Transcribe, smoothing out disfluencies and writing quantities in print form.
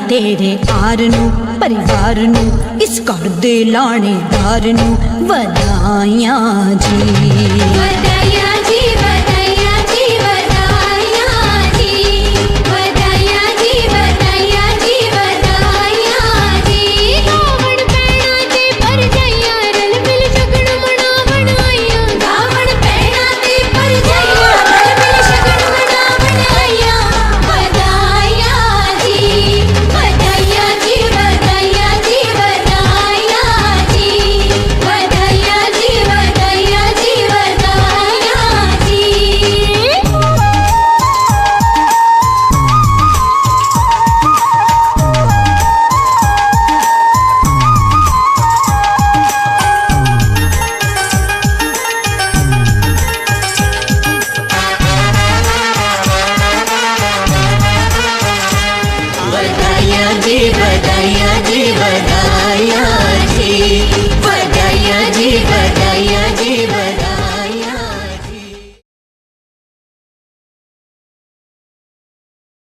तेरे आर नू परिवार नू इस घर दे लाणेदार नू वधाइयां जी। वधाइयां जी वधाइयां जी वधाइयां जी वधाइयां जी वधाइयां जी वधाइयां जी। गावण पैणा ते परजाइयां रल मिल शगन मनावण आइयां। गावण पैणा ते परजाइयां रल मिल शगन मनावण आइयां। वधाइयां जी वधाइयां जी वधाइयां जी वधाइयां जी वधाइयां जी वधाइयां जी वधाइयां जी। वधाइयां जी वधाइयां जी वधाइयां